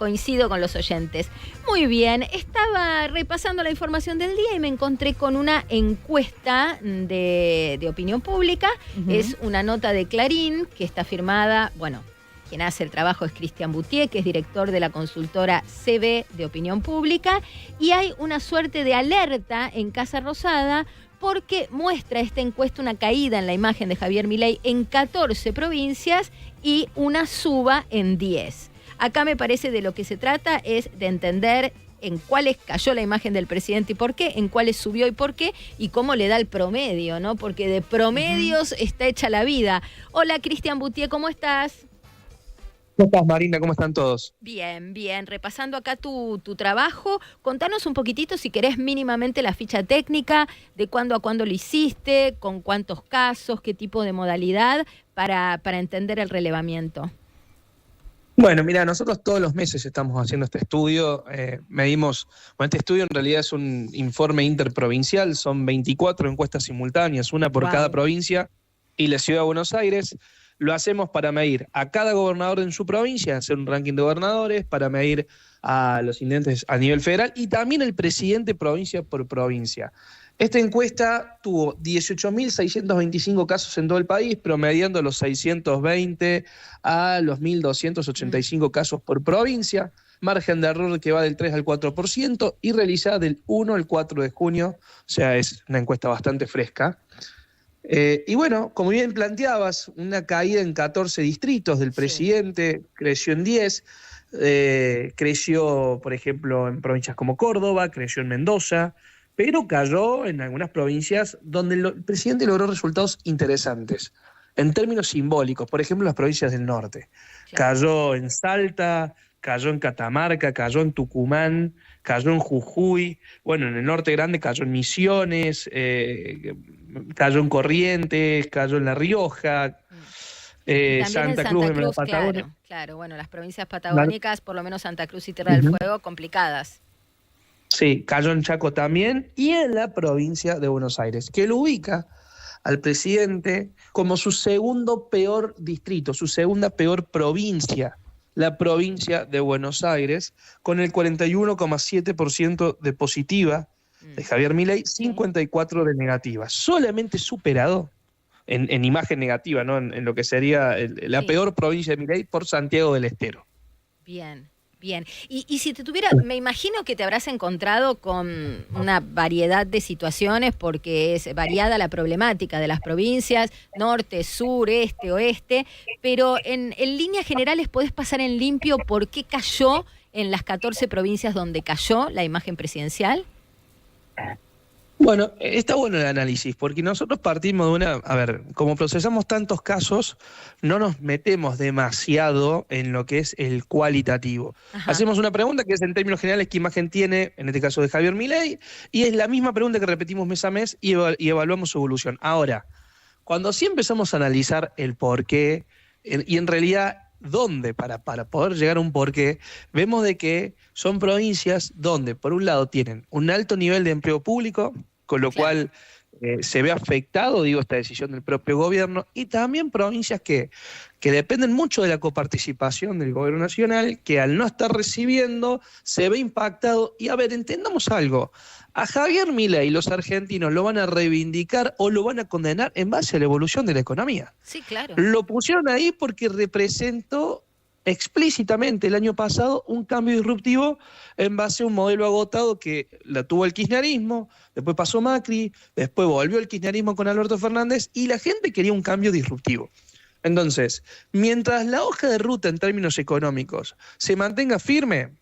coincido con los oyentes. Muy bien, estaba repasando la información del día y me encontré con una encuesta de opinión pública. Es una nota de Clarín que está firmada, bueno, quien hace el trabajo es Cristian Boutier, que es director de la consultora CB de opinión pública, y hay una suerte de alerta en Casa Rosada porque muestra esta encuesta una caída en la imagen de Javier Milei en 14 provincias y una suba en 10. Acá me parece de lo que se trata es de entender en cuáles cayó la imagen del presidente y por qué, en cuáles subió y por qué, y cómo le da el promedio, ¿no? Porque de promedios está hecha la vida. Hola, Cristian Boutier, ¿cómo estás? ¿Cómo estás, Marina? ¿Cómo están todos? Bien, bien. Repasando acá tu trabajo, contanos un poquitito, si querés, mínimamente la ficha técnica, de cuándo a cuándo lo hiciste, con cuántos casos, qué tipo de modalidad, para entender el relevamiento. Bueno, mira, nosotros todos los meses estamos haciendo este estudio. Medimos, bueno, este estudio en realidad es un informe interprovincial, son 24 encuestas simultáneas, una por cada provincia y la Ciudad de Buenos Aires. Lo hacemos para medir a cada gobernador en su provincia, hacer un ranking de gobernadores, para medir a los intendentes a nivel federal y también el presidente provincia por provincia. Esta encuesta tuvo 18.625 casos en todo el país, promediando los 620 a los 1.285 casos por provincia, margen de error que va del 3 al 4% y realizada del 1 al 4 de junio, o sea, es una encuesta bastante fresca. Y bueno, como bien planteabas, una caída en 14 distritos del presidente, creció en 10, creció, por ejemplo, en provincias como Córdoba, creció en Mendoza, pero cayó en algunas provincias donde el presidente logró resultados interesantes, en términos simbólicos, por ejemplo, las provincias del norte. Cayó en Salta, cayó en Catamarca, cayó en Tucumán, cayó en Jujuy, bueno, en el norte grande cayó en Misiones, cayó en Corrientes, cayó en La Rioja, Santa Cruz en la Patagonia. Claro, bueno, las provincias patagónicas, por lo menos Santa Cruz y Tierra del Fuego, complicadas. Sí, cayó en Chaco también y en la provincia de Buenos Aires, que lo ubica al presidente como su segundo peor distrito, su segunda peor provincia, la provincia de Buenos Aires, con el 41,7% de positiva de Javier Milei, 54% de negativa. Solamente superado en imagen negativa, ¿no? En lo que sería la peor provincia de Milei por Santiago del Estero. Bien. Bien, y si te tuviera, me imagino que te habrás encontrado con una variedad de situaciones porque es variada la problemática de las provincias, norte, sur, este, oeste, pero en líneas generales podés pasar en limpio por qué cayó en las 14 provincias donde cayó la imagen presidencial. Bueno, está bueno el análisis, porque nosotros partimos de a ver, como procesamos tantos casos, no nos metemos demasiado en lo que es el cualitativo. Hacemos una pregunta que es en términos generales qué imagen tiene, en este caso de Javier Milei, y es la misma pregunta que repetimos mes a mes y evaluamos su evolución. Ahora, cuando sí empezamos a analizar el porqué, y en realidad dónde, para poder llegar a un porqué, vemos de que son provincias donde, por un lado, tienen un alto nivel de empleo público, con lo cual se ve afectado, esta decisión del propio gobierno, y también provincias que dependen mucho de la coparticipación del gobierno nacional, que al no estar recibiendo se ve impactado. Y a ver, entendamos algo, a Javier Milei los argentinos lo van a reivindicar o lo van a condenar en base a la evolución de la economía. Sí, claro. Lo pusieron ahí porque representó explícitamente el año pasado un cambio disruptivo en base a un modelo agotado que la tuvo el kirchnerismo, después pasó Macri, después volvió el kirchnerismo con Alberto Fernández y la gente quería un cambio disruptivo. Entonces, mientras la hoja de ruta en términos económicos se mantenga firme,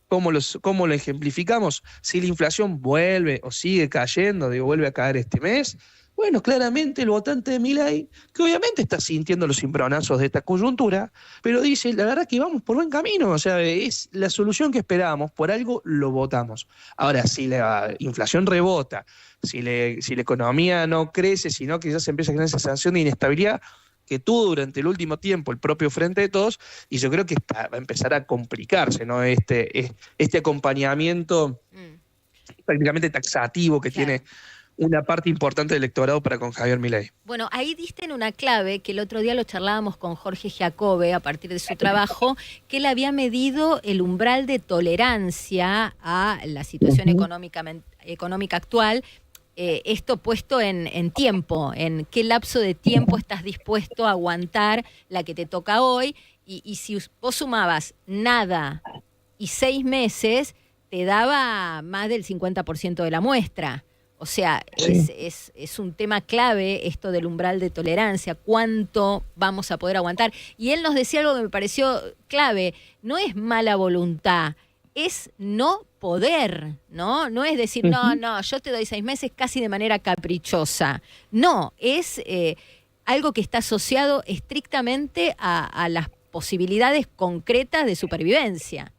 ¿cómo lo ejemplificamos? Si la inflación vuelve o sigue cayendo, vuelve a caer este mes, bueno, claramente el votante de Milei, que obviamente está sintiendo los cimbronazos de esta coyuntura, pero dice, la verdad que vamos por buen camino, o sea, es la solución que esperábamos, por algo lo votamos. Ahora, si la inflación rebota, si la economía no crece, sino que ya se empieza a generar esa sensación de inestabilidad que tuvo durante el último tiempo el propio Frente de Todos, y yo creo que va a empezar a complicarse, ¿no? Este acompañamiento prácticamente taxativo que tiene una parte importante del electorado para con Javier Milei. Bueno, ahí diste en una clave que el otro día lo charlábamos con Jorge Giacobbe a partir de su trabajo, que él había medido el umbral de tolerancia a la situación económica actual. Esto puesto en tiempo, en qué lapso de tiempo estás dispuesto a aguantar la que te toca hoy, y si vos sumabas nada y 6 meses, te daba más del 50% de la muestra. O sea, Sí. es un tema clave esto del umbral de tolerancia, cuánto vamos a poder aguantar. Y él nos decía algo que me pareció clave, no es mala voluntad, es no poder, ¿no? No es decir, no, yo te doy 6 meses casi de manera caprichosa. No, es algo que está asociado estrictamente a las posibilidades concretas de supervivencia.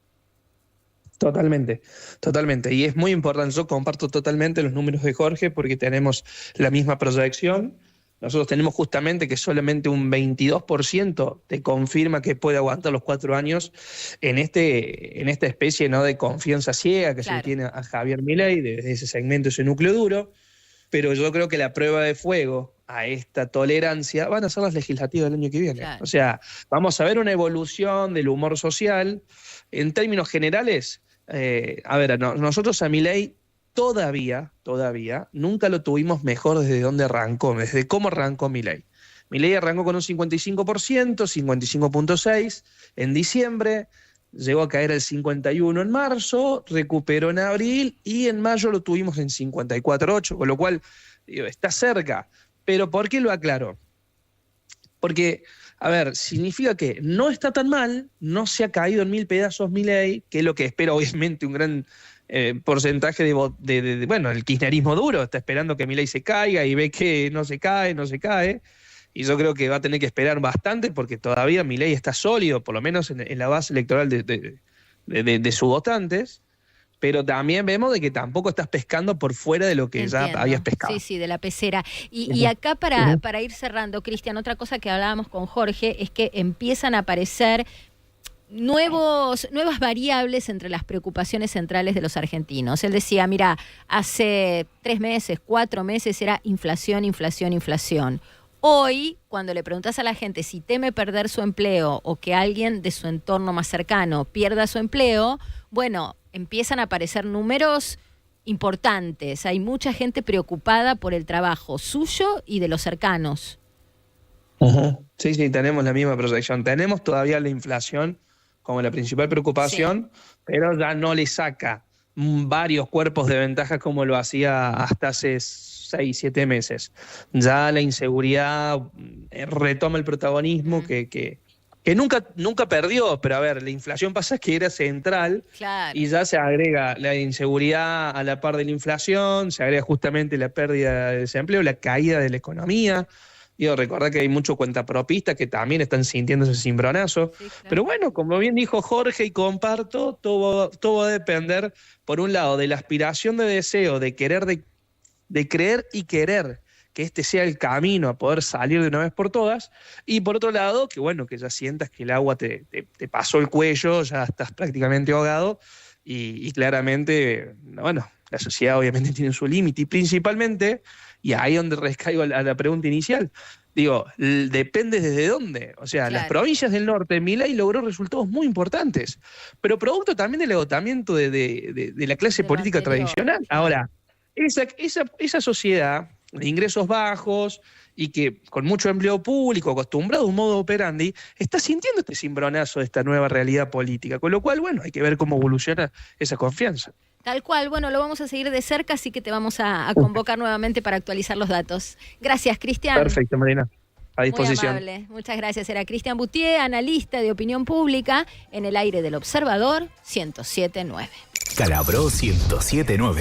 Totalmente, totalmente. Y es muy importante, yo comparto totalmente los números de Jorge porque tenemos la misma proyección. Nosotros tenemos justamente que solamente un 22% te confirma que puede aguantar los 4 años en esta especie, ¿no?, de confianza ciega que se le tiene a Javier Milei, desde ese segmento, ese núcleo duro. Pero yo creo que la prueba de fuego a esta tolerancia van a ser las legislativas del año que viene. Claro. O sea, vamos a ver una evolución del humor social. En términos generales, nosotros a Milei todavía nunca lo tuvimos mejor desde donde arrancó, desde cómo arrancó Milei. Milei arrancó con un 55%, 55.6% en diciembre, llegó a caer al 51% en marzo, recuperó en abril y en mayo lo tuvimos en 54.8%, con lo cual está cerca. Pero ¿por qué lo aclaro? Porque, significa que no está tan mal, no se ha caído en 1000 pedazos Milei, que es lo que espera obviamente un gran porcentaje el kirchnerismo duro, está esperando que Milei se caiga y ve que no se cae, y yo creo que va a tener que esperar bastante porque todavía Milei está sólido, por lo menos en la base electoral de sus votantes. Pero también vemos de que tampoco estás pescando por fuera de lo que ya habías pescado. Sí, de la pecera. Y acá para ir cerrando, Cristian, otra cosa que hablábamos con Jorge es que empiezan a aparecer nuevas variables entre las preocupaciones centrales de los argentinos. Él decía, mira, hace 3 meses, 4 meses era inflación. Hoy, cuando le preguntas a la gente si teme perder su empleo o que alguien de su entorno más cercano pierda su empleo, bueno, empiezan a aparecer números importantes. Hay mucha gente preocupada por el trabajo suyo y de los cercanos. Sí, tenemos la misma proyección. Tenemos todavía la inflación como la principal preocupación, pero ya no le saca varios cuerpos de ventaja como lo hacía hasta hace 6, 7 meses. Ya la inseguridad retoma el protagonismo que nunca perdió, pero la inflación pasa que era central, y ya se agrega la inseguridad a la par de la inflación, se agrega justamente la pérdida de desempleo, la caída de la economía. Recordad que hay muchos cuentapropistas que también están sintiendo ese cimbronazo. Sí, claro. Pero bueno, como bien dijo Jorge y comparto, todo va a depender, por un lado, de la aspiración de deseo, de querer, de creer y querer que este sea el camino a poder salir de una vez por todas, y por otro lado, que ya sientas que el agua te pasó el cuello, ya estás prácticamente ahogado, y claramente, la sociedad obviamente tiene su límite, y principalmente, y ahí es donde recaigo a la pregunta inicial, depende desde dónde. O sea, las provincias del norte, Milei logró resultados muy importantes, pero producto también del agotamiento de la clase política tradicional. Ahora, esa sociedad de ingresos bajos y que con mucho empleo público, acostumbrado a un modo operandi, está sintiendo este cimbronazo de esta nueva realidad política, con lo cual, hay que ver cómo evoluciona esa confianza. Tal cual, lo vamos a seguir de cerca, así que te vamos a convocar nuevamente para actualizar los datos. Gracias, Cristian. Perfecto, Marina. A disposición. Muy amable. Muchas gracias. Era Cristian Boutier, analista de opinión pública, en el aire del Observador 107.9. Calabró 107.9.